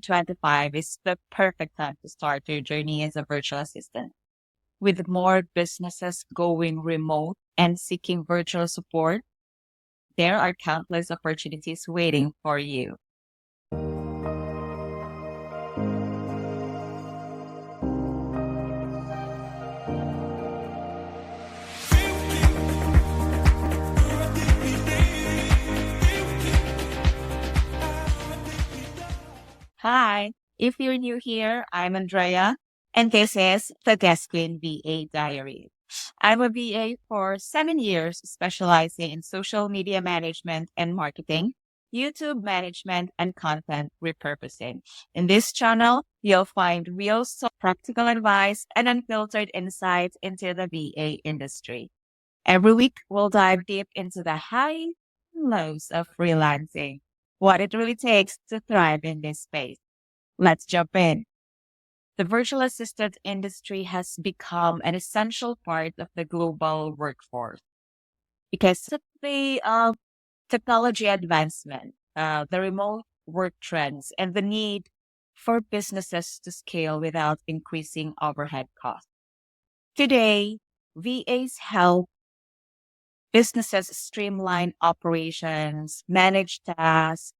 2025 is the perfect time to start your journey as a virtual assistant. With more businesses going remote and seeking virtual support, there are countless opportunities waiting for you. Hi, if you're new here, I'm Andrea, and this is the Desk Queen VA Diary. I'm a VA for 7 years, specializing in social media management and marketing, YouTube management, and content repurposing. In this channel, you'll find real practical advice and unfiltered insights into the VA industry. Every week, we'll dive deep into the highs and lows of freelancing, what it really takes to thrive in this space. Let's jump in. The virtual assistant industry has become an essential part of the global workforce because of the technology advancement, the remote work trends, and the need for businesses to scale without increasing overhead costs. Today, VAs help businesses streamline operations, manage tasks,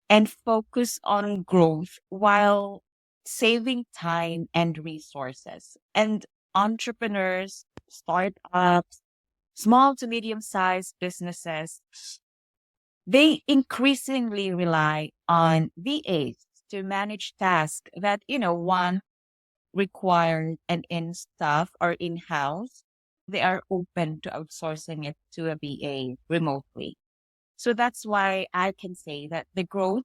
and focus on growth while saving time and resources. And entrepreneurs, startups, small to medium sized businesses, they increasingly rely on VAs to manage tasks that, one required and in staff or in house. They are open to outsourcing it to a VA remotely. So that's why I can say that the growth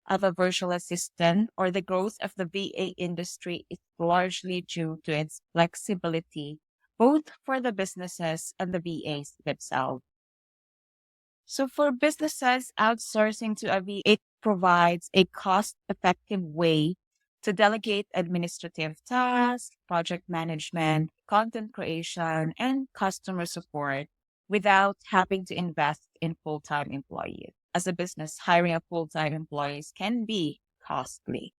of a virtual assistant or the growth of the VA industry is largely due to its flexibility, both for the businesses and the VAs themselves. So for businesses, outsourcing to a VA, it provides a cost-effective way to delegate administrative tasks, project management, content creation, and customer support without having to invest in full-time employees. As a business, hiring a full-time employees can be costly.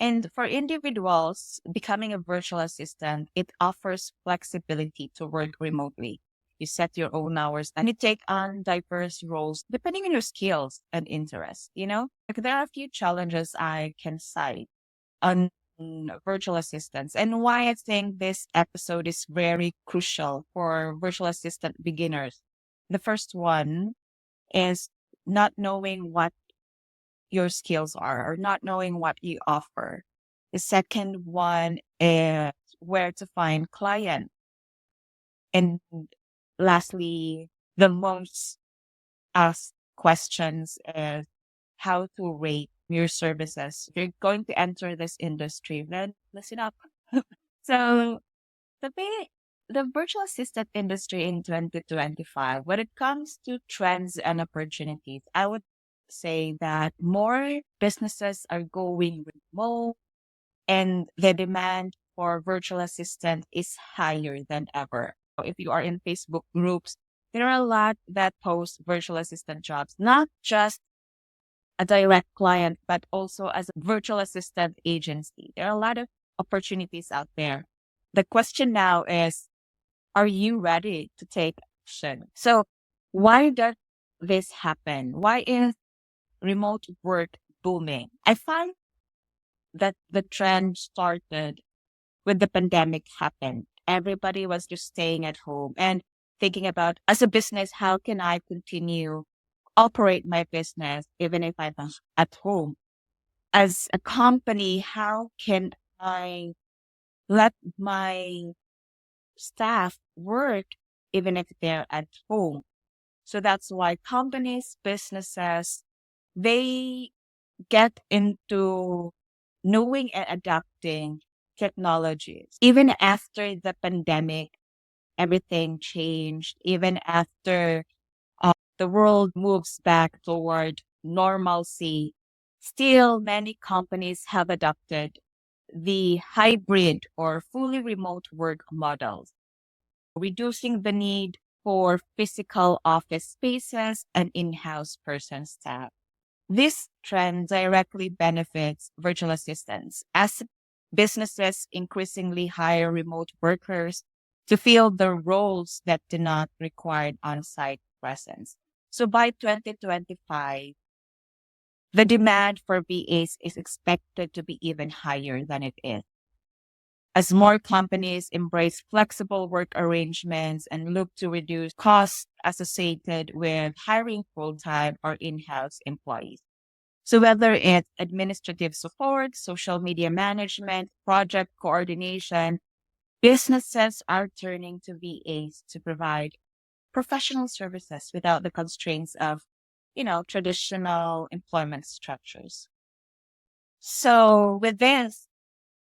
And for individuals, becoming a virtual assistant, it offers flexibility to work remotely. You set your own hours and you take on diverse roles depending on your skills and interests. Like there are a few challenges I can cite on virtual assistants and why I think this episode is very crucial for virtual assistant beginners. The first one is not knowing what your skills are or not knowing what you offer. The second one is where to find clients. And lastly, the most asked questions is how to rate your services. If you're going to enter this industry, then listen up. So the way the virtual assistant industry in 2025, when it comes to trends and opportunities, I would say that more businesses are going remote and the demand for virtual assistant is higher than ever. If you are in Facebook groups, there are a lot that post virtual assistant jobs, not just a direct client, but also as a virtual assistant agency. There are a lot of opportunities out there. The question now is, are you ready to take action? So why does this happen? Why is remote work booming? I find that the trend started when the pandemic happened. Everybody was just staying at home and thinking about, as a business, how can I continue operate my business even if I'm at home? As a company, how can I let my staff work even if they're at home? So that's why companies, businesses, they get into knowing and adapting technologies. Even after the pandemic, everything changed. Even after the world moves back toward normalcy, still many companies have adopted the hybrid or fully remote work models, reducing the need for physical office spaces and in-house person staff. This trend directly benefits virtual assistants as businesses increasingly hire remote workers to fill the roles that do not require on site presence. So by 2025, the demand for VAs is expected to be even higher than it is. As more companies embrace flexible work arrangements and look to reduce costs associated with hiring full time or in house employees. So, whether it's administrative support, social media management, project coordination, businesses are turning to VAs to provide professional services without the constraints of, traditional employment structures. So, with this,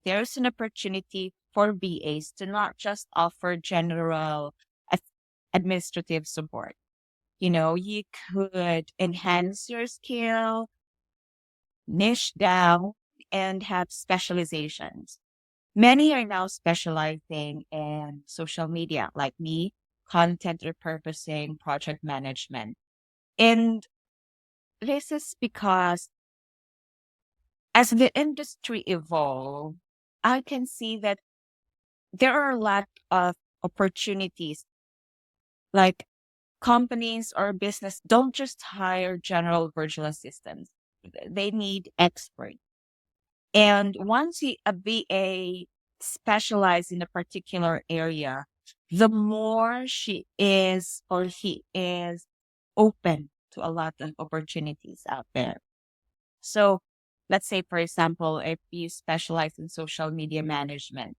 there's an opportunity for VAs to not just offer general ad- administrative support. You could enhance your skill, niche down, and have specializations. Many are now specializing in social media, like me, content repurposing, project management. And this is because as the industry evolves, I can see that there are a lot of opportunities. Like companies or business don't just hire general virtual assistants. They need experts. And once a VA specializes in a particular area, the more she is or he is open to a lot of opportunities out there. So let's say, for example, if you specialize in social media management,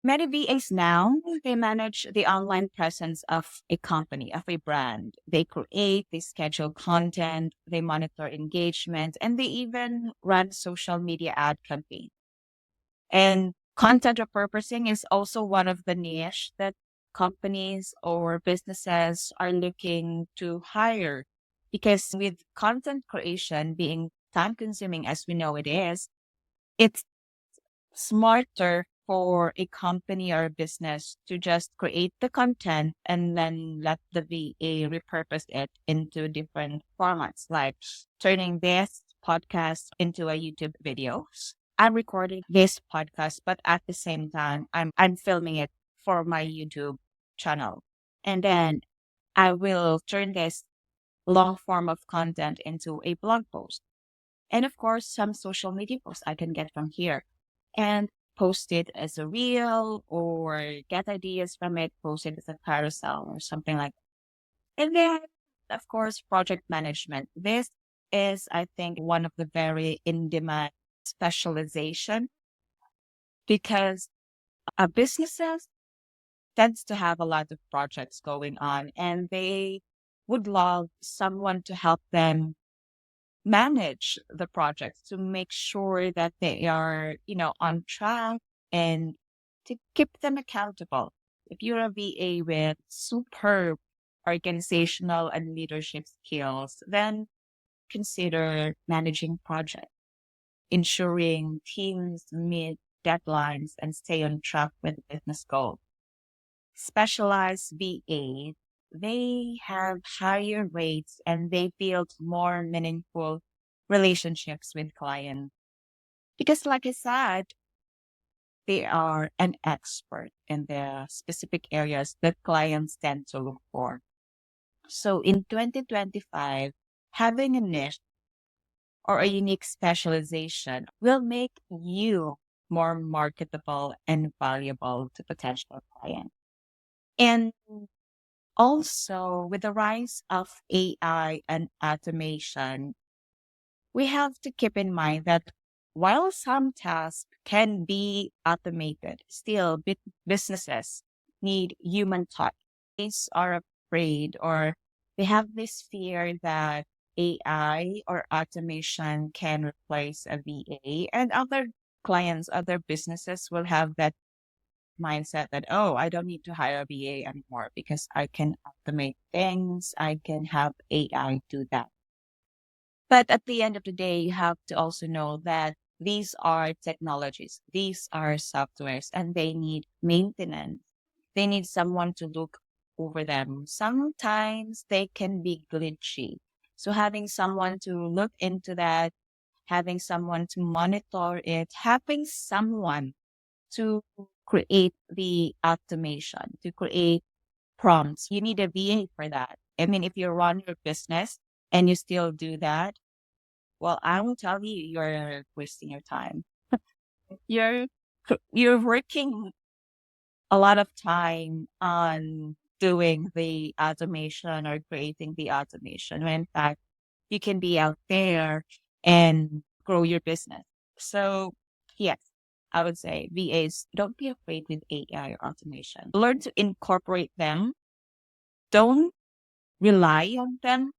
many VAs now, they manage the online presence of a company, of a brand. They create, they schedule content, they monitor engagement, and they even run social media ad campaigns. And content repurposing is also one of the niche that companies or businesses are looking to hire. Because with content creation being time consuming as we know it is, it's smarter for a company or a business to just create the content and then let the VA repurpose it into different formats, like turning this podcast into a YouTube video. I'm recording this podcast, but at the same time, I'm filming it for my YouTube channel. And then I will turn this long form of content into a blog post. And of course, some social media posts I can get from here and post it as a reel or get ideas from it, post it as a carousel or something like that. And then, of course, project management. This is, I think, one of the very in demand specialization because businesses tends to have a lot of projects going on and they would love someone to help them manage the projects to make sure that they are, on track and to keep them accountable. If you're a VA with superb organizational and leadership skills, then consider managing projects, ensuring teams meet deadlines and stay on track with business goals. Specialized VAs, they have higher rates and they build more meaningful relationships with clients. Because, like I said, they are an expert in the specific areas that clients tend to look for. So in 2025, having a niche or a unique specialization will make you more marketable and valuable to potential clients. And also, with the rise of AI and automation, we have to keep in mind that while some tasks can be automated, still businesses need human touch. These are afraid or they have this fear that AI or automation can replace a VA, and other clients, other businesses will have that mindset that, oh, I don't need to hire a VA anymore because I can automate things. I can have AI do that. But at the end of the day, you have to also know that these are technologies, these are softwares, and they need maintenance. They need someone to look over them. Sometimes they can be glitchy. So having someone to look into that, having someone to monitor it, having someone to create the automation, to create prompts. You need a VA for that. I mean, if you run your business and you still do that, well, I will tell you, you're wasting your time. You're you're working a lot of time on doing the automation or creating the automation when in fact you can be out there and grow your business. So yes, I would say VAs, don't be afraid with AI or automation. Learn to incorporate them. Don't rely on them.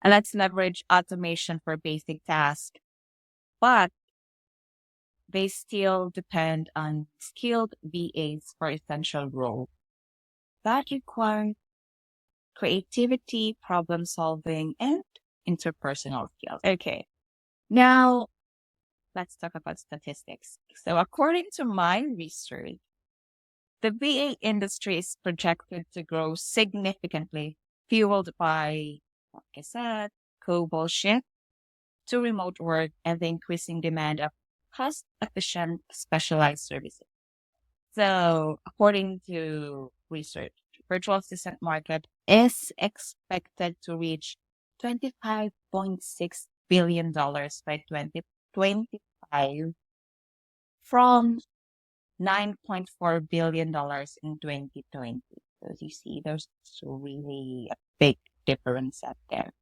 And let's leverage automation for basic tasks, but they still depend on skilled VAs for essential roles that require creativity, problem solving, and interpersonal skills. Okay. Now let's talk about statistics. So according to my research, the VA industry is projected to grow significantly, fueled by, like I said, global shift to remote work and the increasing demand of cost-efficient specialized services. So, according to research, virtual assistant market is expected to reach $25.6 billion by 2025 from $9.4 billion in 2020. So you see, there's really a big difference out there.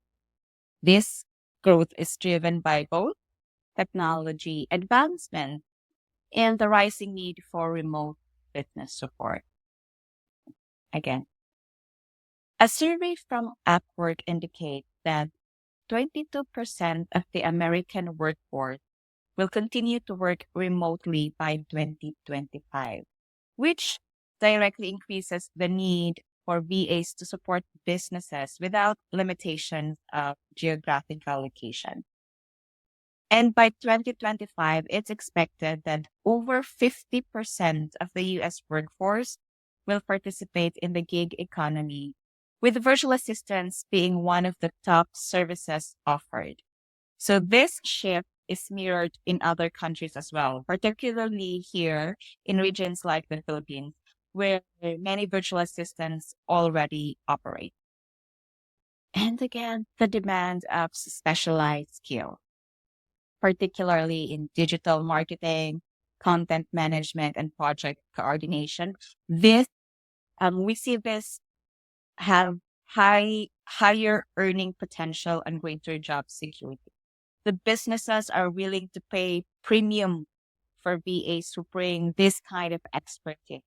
This growth is driven by both technology advancement and the rising need for remote business support. Again, a survey from Upwork indicates that 22% of the American workforce will continue to work remotely by 2025, which directly increases the need for VAs to support businesses without limitations of geographical location. And by 2025, it's expected that over 50% of the US workforce will participate in the gig economy, with virtual assistants being one of the top services offered. So this shift is mirrored in other countries as well, particularly here in regions like the Philippines, where many virtual assistants already operate. And again, the demand of specialized skill, particularly in digital marketing, content management, and project coordination. This we see this have higher earning potential and greater job security. The businesses are willing to pay premium for VAs to bring this kind of expertise,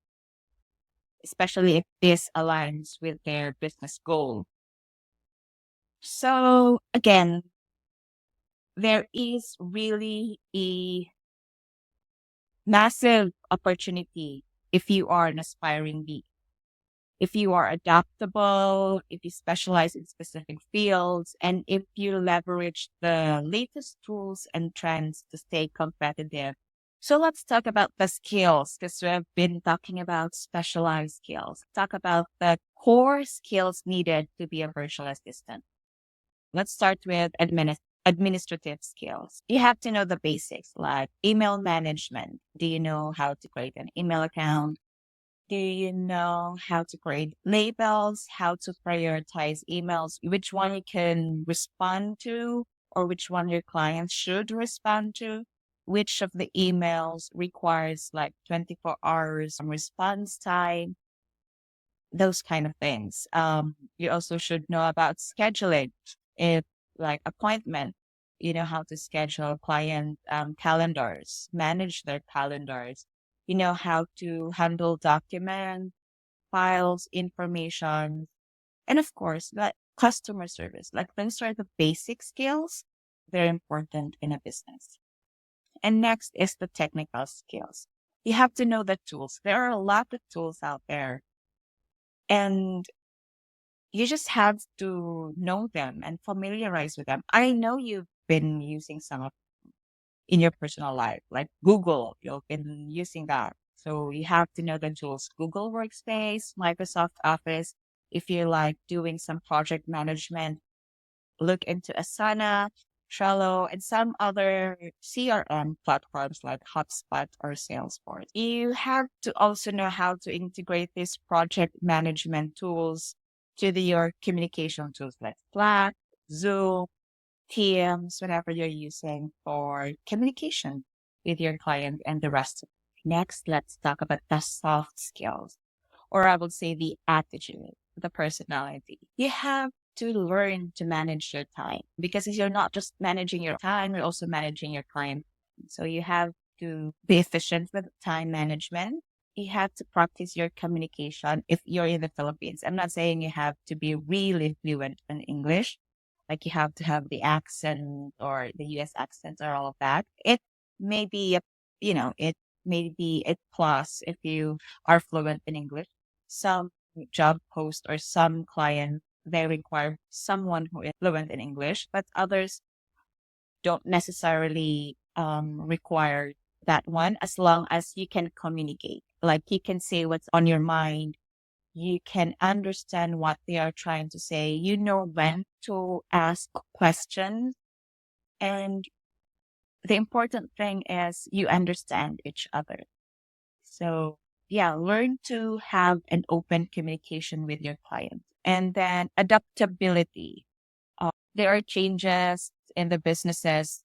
especially if this aligns with their business goal. So again, there is really a massive opportunity if you are an aspiring VA. If you are adaptable, if you specialize in specific fields, and if you leverage the latest tools and trends to stay competitive. So let's talk about the skills because we've been talking about specialized skills. Talk about the core skills needed to be a virtual assistant. Let's start with administrative skills. You have to know the basics like email management. Do you know how to create an email account? Do you know how to create labels, how to prioritize emails, which one you can respond to, or which one your clients should respond to? Which of the emails requires like 24 hours response time? Those kind of things. You also should know about scheduling. If like appointment, you know how to schedule client calendars, manage their calendars. You know how to handle documents, files, information, and of course, like customer service. Like those are the basic skills. They're important in a business. And next is the technical skills. You have to know the tools. There are a lot of tools out there. And you just have to know them and familiarize with them. I know you've been using some of in your personal life, like Google, you've been using that. So you have to know the tools, Google Workspace, Microsoft Office. If you're like doing some project management, look into Asana, Trello, and some other CRM platforms like HubSpot or Salesforce. You have to also know how to integrate these project management tools to your communication tools like Slack, Zoom, Teams, whatever you're using for communication with your client and the rest. Next, let's talk about the soft skills, or I would say the attitude, the personality. You have to learn to manage your time because you're not just managing your time, you're also managing your client. So you have to be efficient with time management. You have to practice your communication if you're in the Philippines. I'm not saying you have to be really fluent in English, like you have to have the accent or the US accent or all of that. It may be, it may be a plus if you are fluent in English. Some job post or some client, they require someone who is fluent in English, but others don't necessarily require that one as long as you can communicate. Like you can say what's on your mind. You can understand what they are trying to say. You know when to ask questions. And the important thing is you understand each other. So, yeah, learn to have an open communication with your client. And then adaptability. There are changes in the businesses.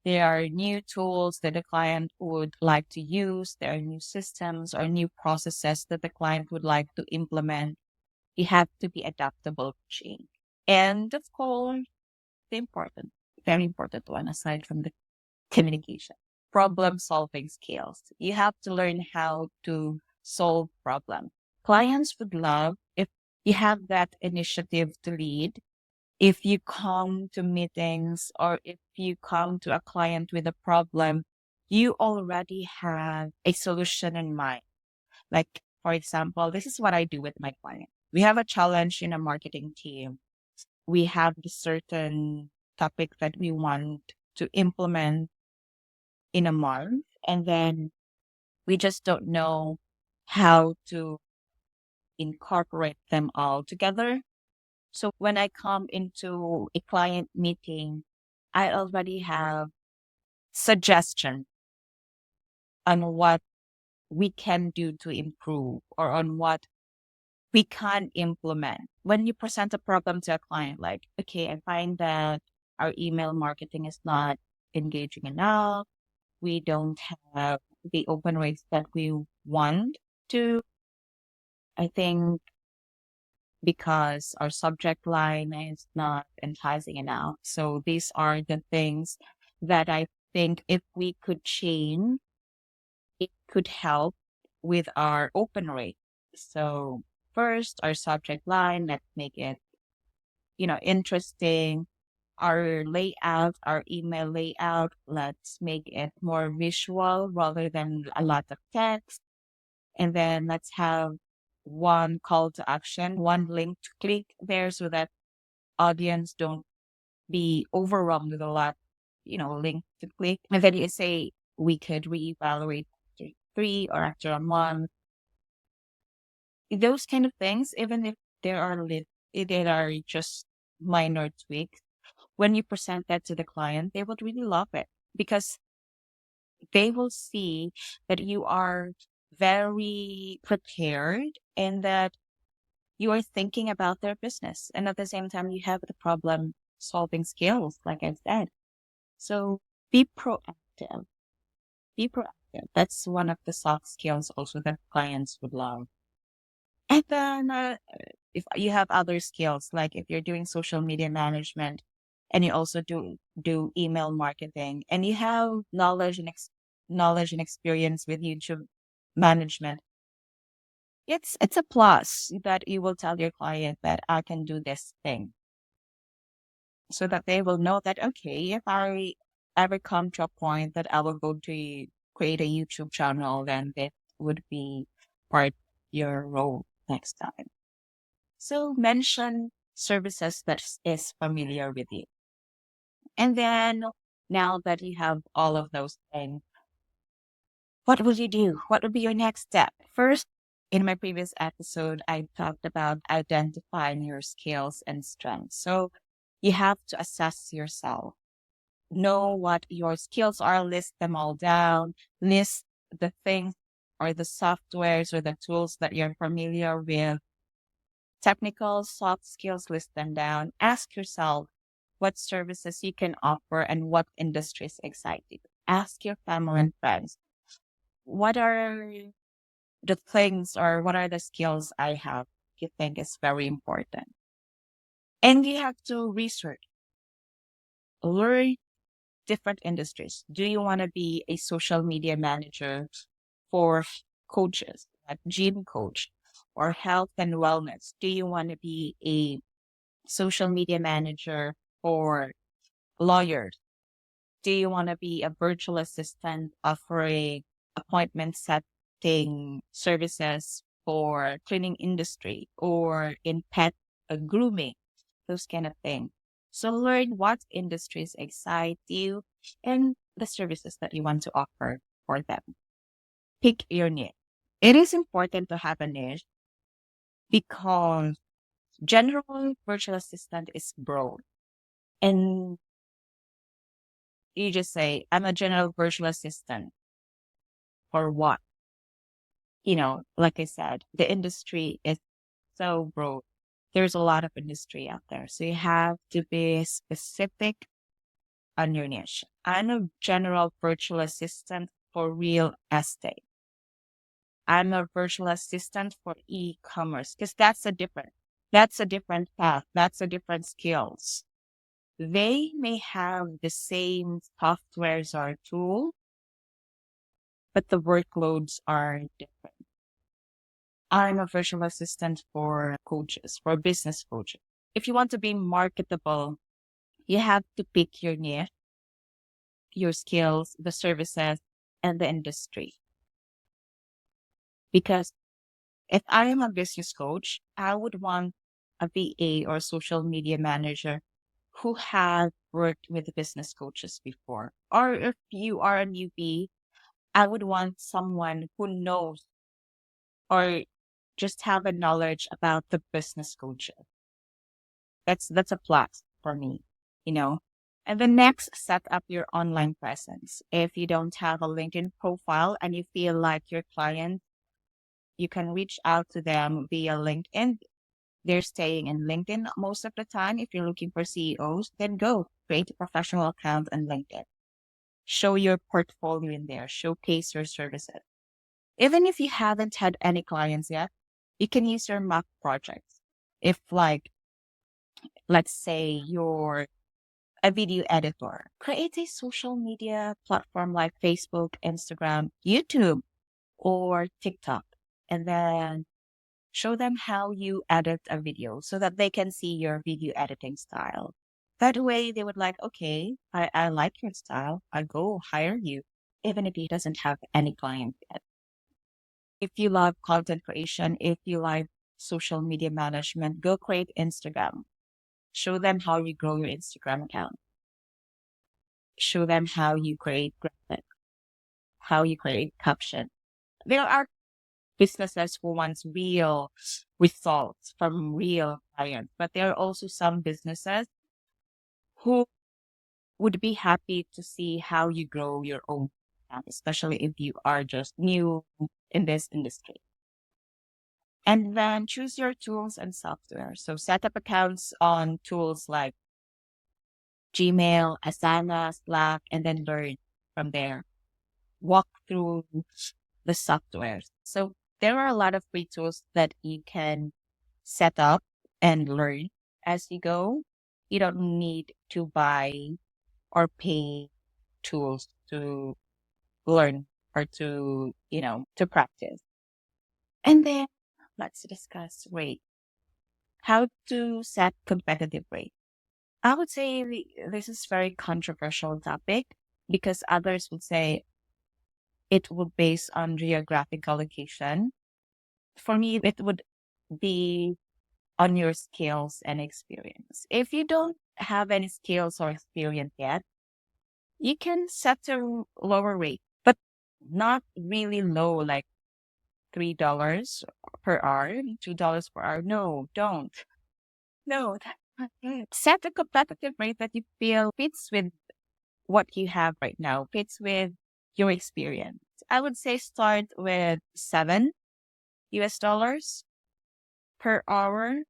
There are new tools that the client would like to use. There are new systems or new processes that the client would like to implement. You have to be adaptable to change. And of course, the important, very important one, aside from the communication, problem solving skills. You have to learn how to solve problems. Clients would love if you have that initiative to lead. If you come to meetings or if you come to a client with a problem, you already have a solution in mind. Like, for example, this is what I do with my client. We have a challenge in a marketing team. We have a certain topic that we want to implement in a month, and then we just don't know how to incorporate them all together. So when I come into a client meeting, I already have suggestion on what we can do to improve or on what we can implement. When you present a problem to a client, like, okay, I find that our email marketing is not engaging enough. We don't have the open rates that we want to. I think because our subject line is not enticing enough. So these are the things that I think if we could change, it could help with our open rate. So first, our subject line, let's make it, interesting. Our layout, our email layout, let's make it more visual rather than a lot of text. And then let's have one call to action, one link to click there so that audience don't be overwhelmed with a lot, link to click. And then you say we could reevaluate after 3 or after a month. Those kind of things, even if there are just minor tweaks, when you present that to the client, they would really love it because they will see that you are very prepared and that you are thinking about their business. And at the same time, you have the problem solving skills, like I've said. So be proactive. Be proactive. That's one of the soft skills also that clients would love. And then if you have other skills, like if you're doing social media management and you also do email marketing and you have knowledge and experience with YouTube management, it's a plus that you will tell your client that I can do this thing so that they will know that okay, if I ever come to a point that I will go to create a YouTube channel, then that would be part of your role next time. So mention services that is familiar with you. And then now that you have all of those things, what will you do? What would be your next step? First, in my previous episode, I talked about identifying your skills and strengths. So You have to assess yourself, know what your skills are, list them all down, list the things or the softwares or the tools that you're familiar with, technical, soft skills, list them down. Ask yourself what services you can offer and what industries excite you. Ask your family and friends, what are the things or what are the skills I have you think is very important? And you have to research, learn different industries. Do you want to be a social media manager for coaches, like gym coach, or health and wellness? Do you want to be a social media manager for lawyers? Do you want to be a virtual assistant offering appointment setting services for cleaning industry or in pet grooming, those kind of things? So learn what industries excite you and the services that you want to offer for them. Pick your niche. It is important to have a niche because general virtual assistant is broad. And you just say, I'm a general virtual assistant for what? Like I said, the industry is so broad. There's a lot of industry out there. So you have to be specific on your niche. I'm a general virtual assistant for real estate. I'm a virtual assistant for e-commerce because that's a different path. That's a different skills. They may have the same softwares or tool, but the workloads are different. I'm a virtual assistant for coaches, for business coaches. If you want to be marketable, you have to pick your niche, your skills, the services, and the industry. Because if I am a business coach, I would want a VA or social media manager who has worked with business coaches before. Or if you are a newbie, I would want someone who knows or just have a knowledge about the business coaches. That's a plus for me, you know. And the next, set up your online presence. If you don't have a LinkedIn profile and you feel like your client, you can reach out to them via LinkedIn. They're staying in LinkedIn most of the time. If you're looking for CEOs, then go create a professional account on LinkedIn. Show your portfolio in there, showcase your services. Even if you haven't had any clients yet, you can use your mock projects. If like, let's say you're a video editor, create a social media platform like Facebook, Instagram, YouTube, or TikTok, and then show them how you edit a video so that they can see your video editing style. That way they would like, okay, I like your style. I'll go hire you, even if he doesn't have any client yet. If you love content creation, if you like social media management, go create Instagram. Show them how you grow your Instagram account. Show them how you create graphic, how you create caption. There are businesses who wants real results from real clients, but there are also some businesses who would be happy to see how you grow your own account, especially if you are just new in this industry. And then choose your tools and software. So set up accounts on tools like Gmail, Asana, Slack, and then learn from there. Walk through the software. So there are a lot of free tools that you can set up and learn as you go. You don't need to buy or pay tools to learn or to practice. And then let's discuss rate. How to set competitive rate. I would say this is very controversial topic because others would say it would base on geographical location. For me, it would be on your skills and experience. If you don't have any skills or experience yet, you can set a lower rate, but not really low, like $3 per hour, $2 per hour. No, don't. No. Set a competitive rate that you feel fits with what you have right now, fits with your experience. I would say start with $7 per hour,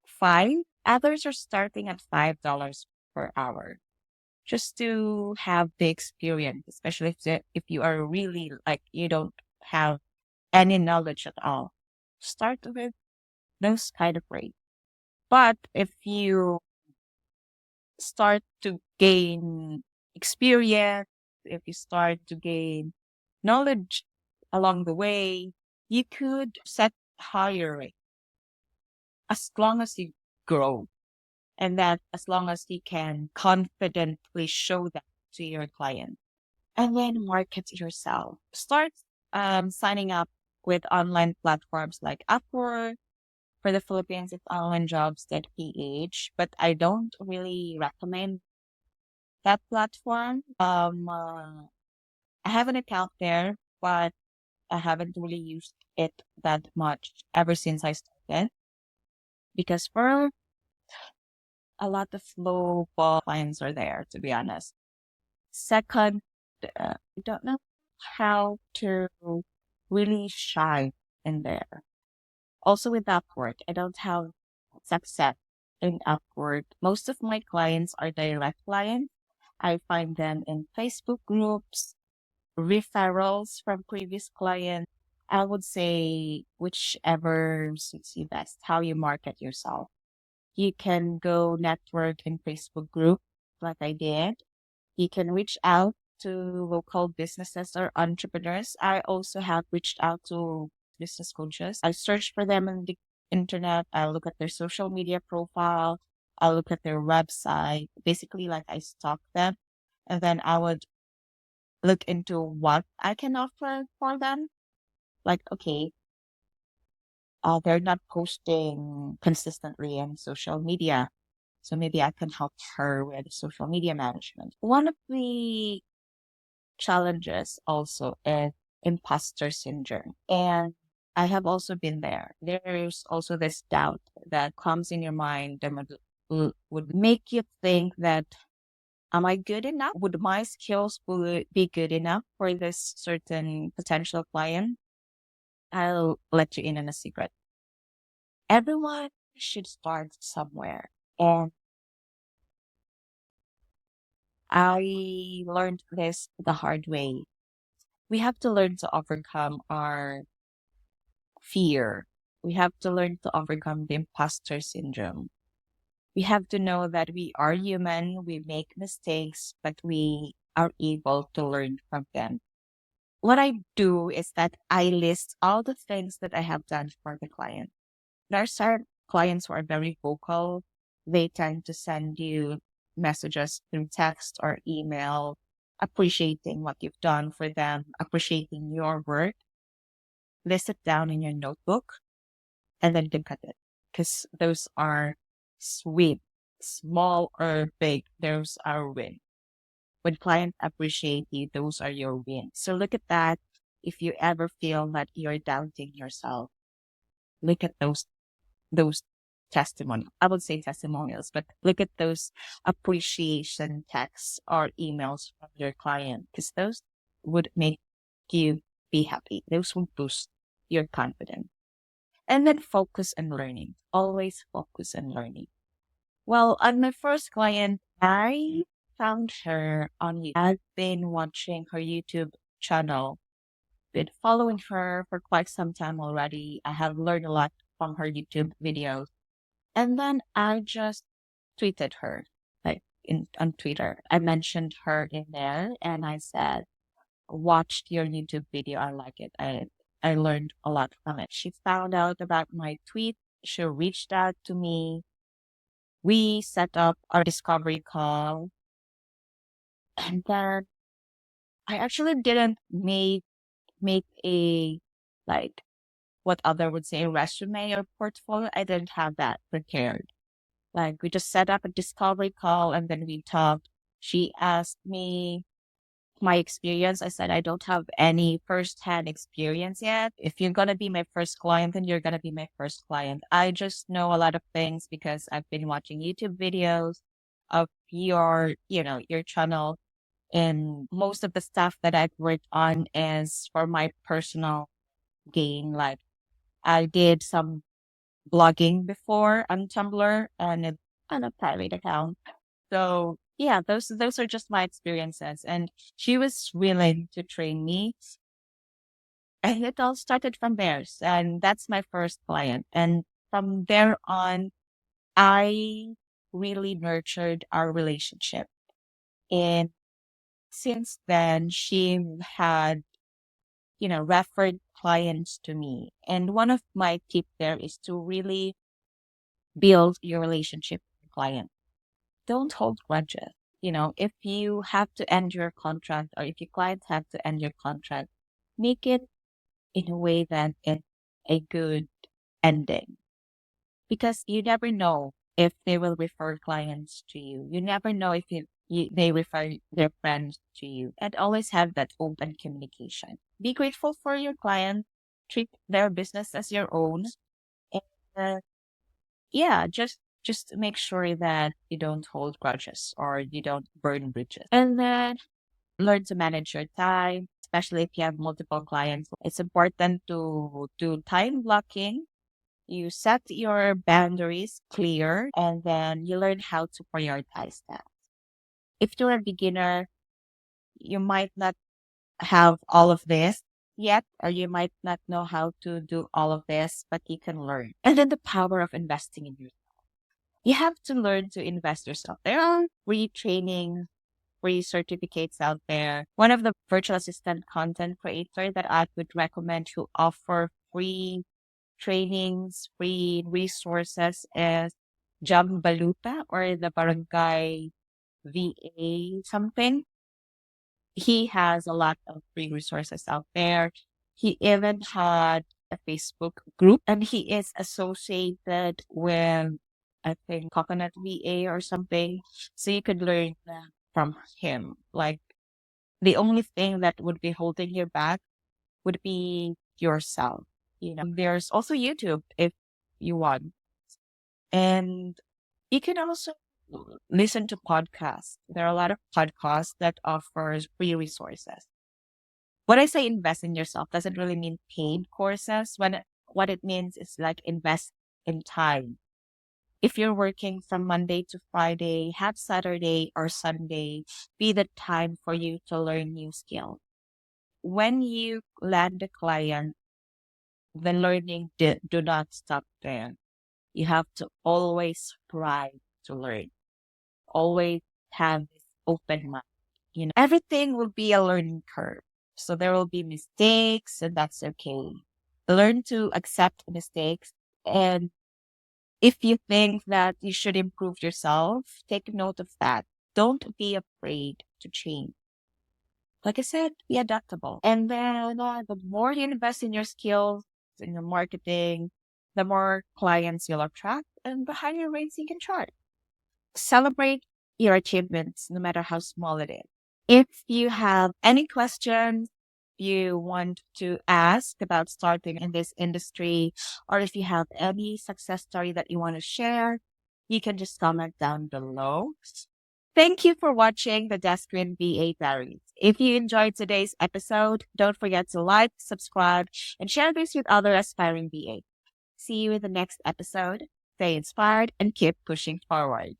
five. Others are starting at $5 per hour just to have the experience, especially if you are really like you don't have any knowledge at all. Start with those kind of rates. But if you start to gain experience, if you start to gain knowledge along the way, you could set higher rate as long as you grow and that as long as you can confidently show that to your client. And then market yourself. Start signing up with online platforms like Upwork. For the Philippines, it's onlinejobs.ph, but I don't really recommend that platform. I have an account there, but I haven't really used it that much ever since I started because for a lot of low ball clients are there, to be honest. Second, I don't know how to really shine in there. Also with Upwork, I don't have success in Upwork. Most of my clients are direct clients. I find them in Facebook groups, referrals from previous clients. I would say whichever suits you best, how you market yourself. You can go network in Facebook group like I did. You can reach out to local businesses or entrepreneurs. I also have reached out to business coaches. I search for them on the internet. I look at their social media profile. I look at their website. Basically, like I stalk them. And then I would look into what I can offer for them. Like, okay, they're not posting consistently on social media. So maybe I can help her with social media management. One of the challenges also is imposter syndrome. And I have also been there. There is also this doubt that comes in your mind that would make you think that, am I good enough? Would my skills be good enough for this certain potential client? I'll let you in on a secret. Everyone should start somewhere. And I learned this the hard way. We have to learn to overcome our fear. We have to learn to overcome the imposter syndrome. We have to know that we are human, we make mistakes, but we are able to learn from them. What I do is that I list all the things that I have done for the client. There are certain clients who are very vocal. They tend to send you messages through text or email, appreciating what you've done for them, appreciating your work. List it down in your notebook and then look at it. Because those are sweet, small or big, those are wins. When clients appreciate you, those are your wins. So look at that. If you ever feel that you're doubting yourself, look at those testimonials. I would say testimonials, but look at those appreciation texts or emails from your client because those would make you be happy. Those would boost your confidence. And then focus on learning. Always focus on learning. Well, on my first client, I found her on YouTube. I've been watching her YouTube channel, been following her for quite some time already. I have learned a lot from her YouTube videos. And then I just tweeted her, like on Twitter. I mentioned her in there and I said, watched your YouTube video. I like it. I learned a lot from it. She found out about my tweet. She reached out to me. We set up our discovery call. And then I actually didn't make a like what other would say resume or portfolio. I didn't have that prepared. Like we just set up a discovery call and then we talked. She asked me my experience. I said I don't have any first-hand experience yet. If you're gonna be my first client, then you're gonna be my first client. I just know a lot of things because I've been watching YouTube videos of your channel, and most of the stuff that I've worked on is for my personal gain. Like I did some blogging before on Tumblr on a private account. So yeah, those are just my experiences. And she was willing to train me. And it all started from there. And that's my first client. And from there on, I really nurtured our relationship. And since then, she had, referred clients to me. And one of my tips there is to really build your relationship with the client. Don't hold grudges. If you have to end your contract or if your clients have to end your contract, make it in a way that it's a good ending. Because you never know if they will refer clients to you. You never know if they refer their friends to you. And always have that open communication. Be grateful for your client. Treat their business as your own. And yeah, just make sure that you don't hold grudges or you don't burn bridges. And then learn to manage your time, especially if you have multiple clients. It's important to do time blocking. You set your boundaries clear and then you learn how to prioritize that. If you're a beginner, you might not have all of this yet, or you might not know how to do all of this, but you can learn. And then the power of investing in yourself. You have to learn to invest yourself. There are free training, free certificates out there. One of the virtual assistant content creator that I would recommend who offer free trainings, free resources is Jam Baluta or the Barangay VA something. He has a lot of free resources out there. He even had a Facebook group and he is associated with, I think, Coconut VA or something. So you could learn from him. Like the only thing that would be holding you back would be yourself. There's also YouTube if you want. And you can also listen to podcasts. There are a lot of podcasts that offers free resources. When I say invest in yourself doesn't really mean paid courses. What it means is like invest in time. If you're working from Monday to Friday, have Saturday or Sunday be the time for you to learn new skills. When you land a client, the learning do not stop there. You have to always strive to learn. Always have this open mind. Everything will be a learning curve. So there will be mistakes, and that's okay. Learn to accept mistakes. And if you think that you should improve yourself, take note of that. Don't be afraid to change. Like I said, be adaptable. And then the more you invest in your skills, in your marketing, the more clients you'll attract and the higher rates you can charge. Celebrate your achievements, no matter how small it is. If you have any questions you want to ask about starting in this industry, or if you have any success story that you want to share, you can just comment down below. Thank you for watching the Descreen VA Diaries. If you enjoyed today's episode, don't forget to like, subscribe, and share this with other aspiring VA. See you in the next episode. Stay inspired and keep pushing forward.